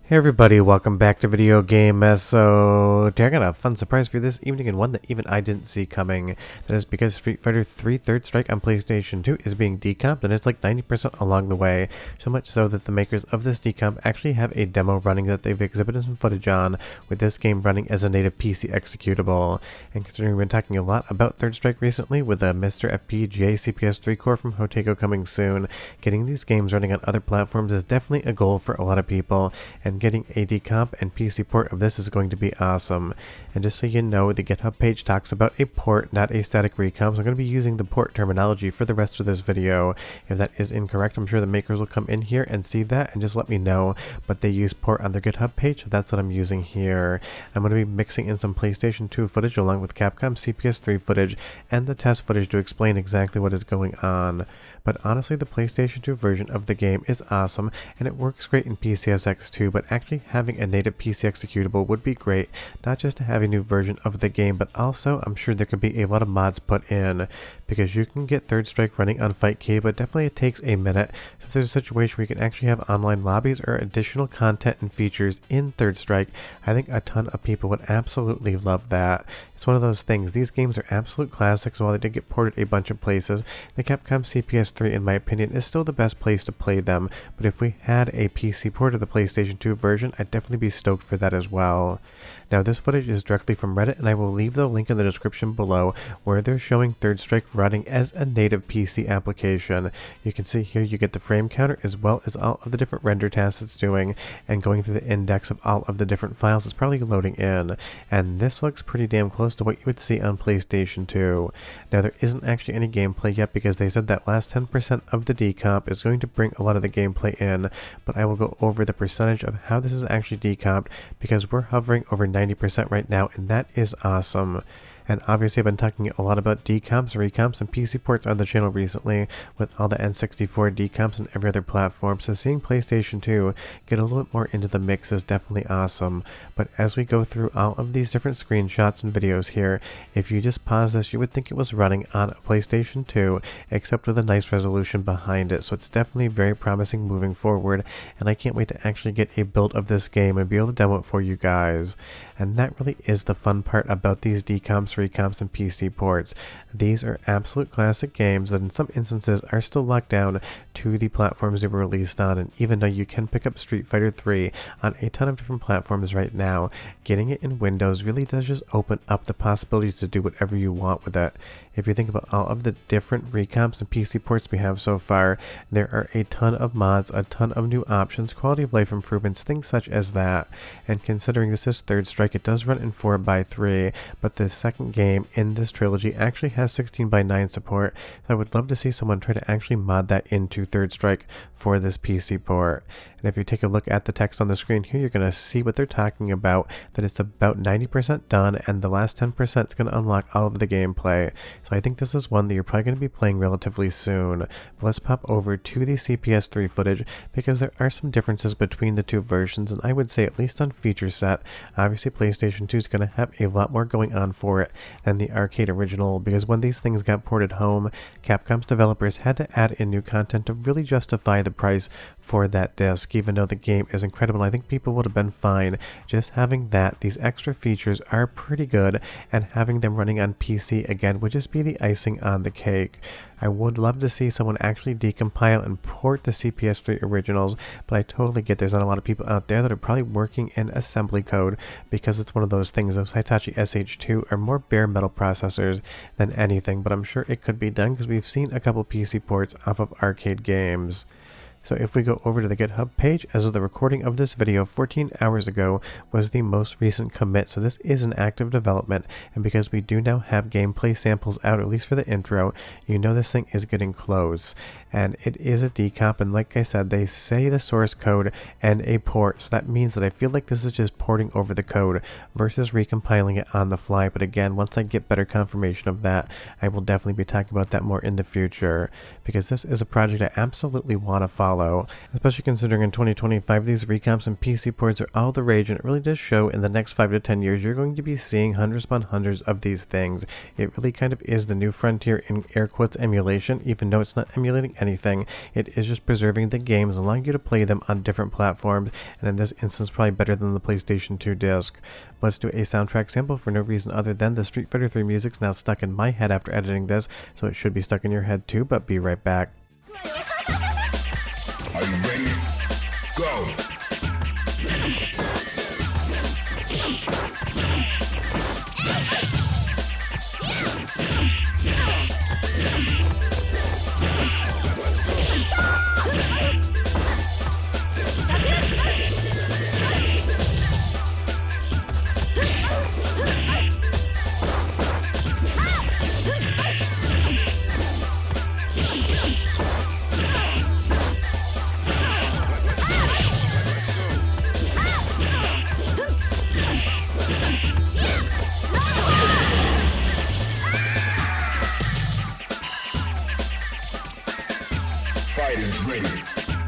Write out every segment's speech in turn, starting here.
Hey everybody, welcome back to Video Game Mess. So, I got a fun surprise for you this evening, and one that even I didn't see coming. That is because Street Fighter 3 Third Strike on PlayStation 2 is being decomped, and it's like 90% along the way. So much so that the makers of this decomp actually have a demo running that they've exhibited some footage on, with this game running as a native PC executable. And considering we've been talking a lot about Third Strike recently, with a Mr. FPGA CPS3 core from Hotego coming soon, getting these games running on other platforms is definitely a goal for a lot of people, and getting a decomp and PC port of this is going to be awesome. And just so you know, the GitHub page talks about a port, not a static recomp, so I'm going to be using the port terminology for the rest of this video. If that is incorrect, I'm sure the makers will come in here and see that and just let me know, but they use port on their GitHub page, so that's what I'm using here. I'm going to be mixing in some PlayStation 2 footage along with Capcom CPS3 footage and the test footage to explain exactly what is going on. But honestly, the PlayStation 2 version of the game is awesome, and it works great in PCSX too, but actually having a native PC executable would be great, not just to have a new version of the game, but also I'm sure there could be a lot of mods put in, because you can get Third Strike running on FightK, but definitely it takes a minute. So if there's a situation where you can actually have online lobbies or additional content and features in Third Strike, I think a ton of people would absolutely love that. It's one of those things. These games are absolute classics. While they did get ported a bunch of places, the Capcom CPS3, in my opinion, is still the best place to play them. But if we had a PC port of the PlayStation 2 version, I'd definitely be stoked for that as well. Now, this footage is directly from Reddit, and I will leave the link in the description below where they're showing Third Strike running as a native PC application. You can see here you get the frame counter as well as all of the different render tasks it's doing, and going through the index of all of the different files it's probably loading in. And this looks pretty damn close to what you would see on PlayStation 2. Now, there isn't actually any gameplay yet because they said that last 10% of the decomp is going to bring a lot of the gameplay in, but I will go over the percentage of how this is actually decomped because we're hovering over 90% right now, and that is awesome. And obviously I've been talking a lot about decomps, recomps, and PC ports on the channel recently with all the N64 decomps and every other platform, so seeing PlayStation 2 get a little bit more into the mix is definitely awesome. But as we go through all of these different screenshots and videos here, if you just pause this, you would think it was running on a PlayStation 2, except with a nice resolution behind it, so it's definitely very promising moving forward, and I can't wait to actually get a build of this game and be able to demo it for you guys. And that really is the fun part about these decomps, recomps, and PC ports. These are absolute classic games that in some instances are still locked down to the platforms they were released on, and even though you can pick up Street Fighter 3 on a ton of different platforms right now, getting it in Windows really does just open up the possibilities to do whatever you want with it. If you think about all of the different recomps and PC ports we have so far, there are a ton of mods, a ton of new options, quality of life improvements, things such as that. And considering this is Third Strike, it does run in 4x3, but the second game in this trilogy actually has 16:9 support, so I would love to see someone try to actually mod that into Third Strike for this PC port. And if you take a look at the text on the screen here, you're going to see what they're talking about, that it's about 90% done, and the last 10% is going to unlock all of the gameplay. So I think this is one that you're probably going to be playing relatively soon. But let's pop over to the CPS3 footage, because there are some differences between the two versions, and I would say at least on feature set, obviously PlayStation 2 is going to have a lot more going on for it than the arcade original, because when these things got ported home, Capcom's developers had to add in new content to really justify the price for that disc. Even though the game is incredible, I think people would have been fine just having that. These extra features are pretty good, and having them running on PC again would just be the icing on the cake. I would love to see someone actually decompile and port the CPS3 originals, but I totally get there's not a lot of people out there that are probably working in assembly code, because it's one of those things. Those Hitachi SH2 are more bare metal processors than anything, but I'm sure it could be done because we've seen a couple PC ports off of arcade games. So if we go over to the GitHub page, as of the recording of this video 14 hours ago was the most recent commit, so this is an active development, and because we do now have gameplay samples out, at least for the intro, you know this thing is getting close. And it is a decomp, and like I said, they say the source code and a port, so that means that I feel like this is just porting over the code versus recompiling it on the fly. But again, once I get better confirmation of that, I will definitely be talking about that more in the future, because this is a project I absolutely want to follow. follow. Especially considering in 2025 these recomps and PC ports are all the rage, and it really does show in the next 5 to 10 years you're going to be seeing hundreds upon hundreds of these things. It really kind of is the new frontier in air quotes emulation, even though it's not emulating anything. It is just preserving the games, allowing you to play them on different platforms, and in this instance probably better than the PlayStation 2 disc. Let's do a soundtrack sample for no reason other than the Street Fighter 3 music's now stuck in my head after editing this, so it should be stuck in your head too, but be right back. Are you ready? Go! Fighters ready.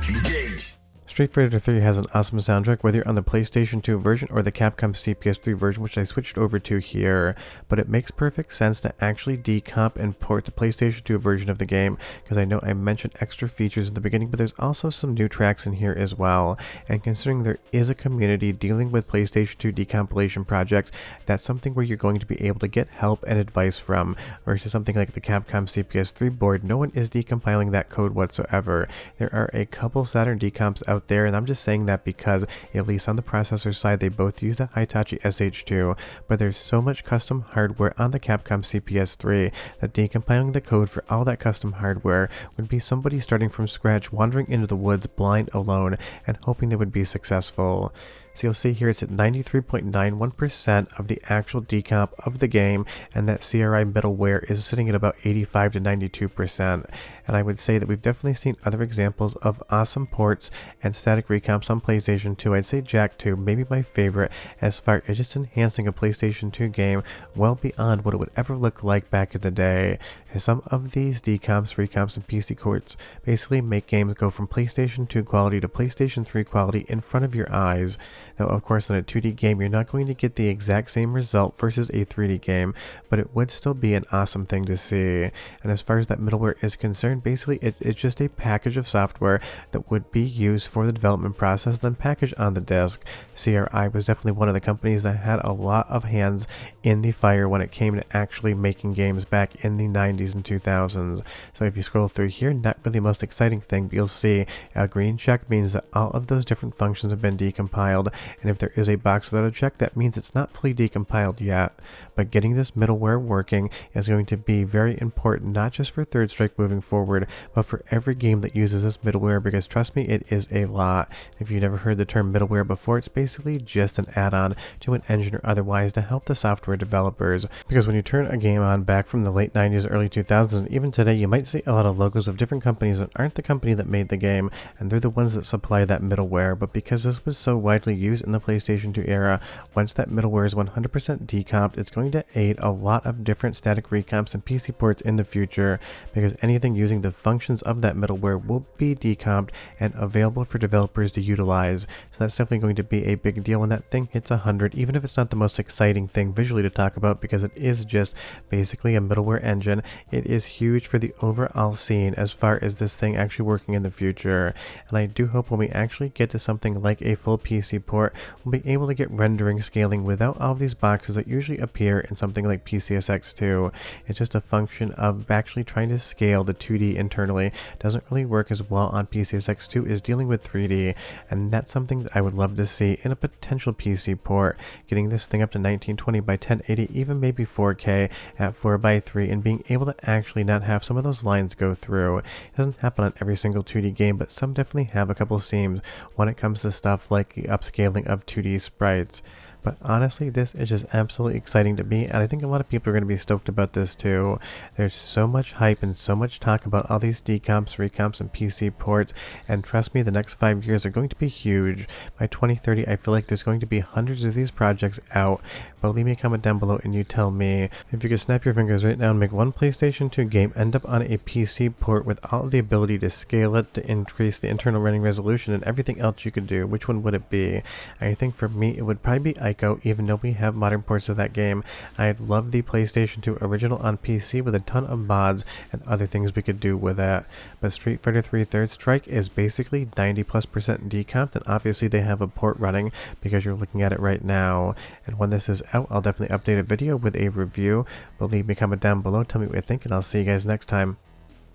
Engage. Street Fighter 3 has an awesome soundtrack, whether you're on the PlayStation 2 version or the Capcom CPS3 version, which I switched over to here, but it makes perfect sense to actually decomp and port the PlayStation 2 version of the game, because I know I mentioned extra features in the beginning, but there's also some new tracks in here as well, and considering there is a community dealing with PlayStation 2 decompilation projects, that's something where you're going to be able to get help and advice from, versus something like the Capcom CPS3 board. No one is decompiling that code whatsoever. There are a couple Saturn decomps out there, and I'm just saying that because at least on the processor side they both use the Hitachi SH2, but there's so much custom hardware on the Capcom CPS3 that decompiling the code for all that custom hardware would be somebody starting from scratch, wandering into the woods blind alone and hoping they would be successful. So you'll see here it's at 93.91% of the actual decomp of the game, and that CRI middleware is sitting at about 85 to 92%. And I would say that we've definitely seen other examples of awesome ports and static recomps on PlayStation 2. I'd say Jack 2, maybe my favorite, as far as just enhancing a PlayStation 2 game well beyond what it would ever look like back in the day. And some of these decomps, recomps, and PC ports basically make games go from PlayStation 2 quality to PlayStation 3 quality in front of your eyes. Now, of course, in a 2D game, you're not going to get the exact same result versus a 3D game, but it would still be an awesome thing to see. And as far as that middleware is concerned, basically it's just a package of software that would be used for the development process, then packaged on the disc. CRI was definitely one of the companies that had a lot of hands in the fire when it came to actually making games back in the 90s and 2000s. So if you scroll through here, not really the most exciting thing, but you'll see a green check means that all of those different functions have been decompiled, and if there is a box without a check, that means it's not fully decompiled yet. But getting this middleware working is going to be very important, not just for Third Strike moving forward, but for every game that uses this middleware, because trust me, it is a lot. If you've never heard the term middleware before, it's basically just an add-on to an engine or otherwise to help the software developers. Because when you turn a game on back from the late 90s, early 2000s, and even today, you might see a lot of logos of different companies that aren't the company that made the game, and they're the ones that supply that middleware. But because this was so widely used in the PlayStation 2 era, once that middleware is 100% decomped, it's going to aid a lot of different static recomps and PC ports in the future, because anything using the functions of that middleware will be decomped and available for developers to utilize. So that's definitely going to be a big deal when that thing hits 100, even if it's not the most exciting thing visually to talk about, because it is just basically a middleware engine. It is huge for the overall scene as far as this thing actually working in the future. And I do hope when we actually get to something like a full PC port, we'll be able to get rendering scaling without all of these boxes that usually appear in something like PCSX2. It's just a function of actually trying to scale the 2D internally. It doesn't really work as well on PCSX2 as dealing with 3D, and that's something that I would love to see in a potential PC port, getting this thing up to 1920 by 1080, even maybe 4K at 4:3, and being able to actually not have some of those lines go through. It doesn't happen on every single 2D game, but some definitely have a couple seams when it comes to stuff like the upscaling of 2D sprites. But honestly, this is just absolutely exciting to me, and I think a lot of people are going to be stoked about this too. There's so much hype and so much talk about all these decomps, recomps, and PC ports, and trust me, the next 5 years are going to be huge. By 2030, I feel like there's going to be hundreds of these projects out, but leave me a comment down below and you tell me if you could snap your fingers right now and make one PlayStation 2 game end up on a PC port with all of the ability to scale it, to increase the internal running resolution, and everything else you could do, which one would it be? I think for me, it would probably be Ico, even though we have modern ports of that game. I'd love the PlayStation 2 original on PC with a ton of mods and other things we could do with that. But Street Fighter 3 Third Strike is basically 90+% decomped, and obviously they have a port running because you're looking at it right now. And when this is out, I'll definitely update a video with a review. But leave me a comment down below, tell me what you think, and I'll see you guys next time.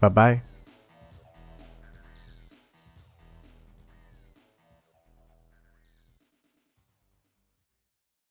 Bye bye.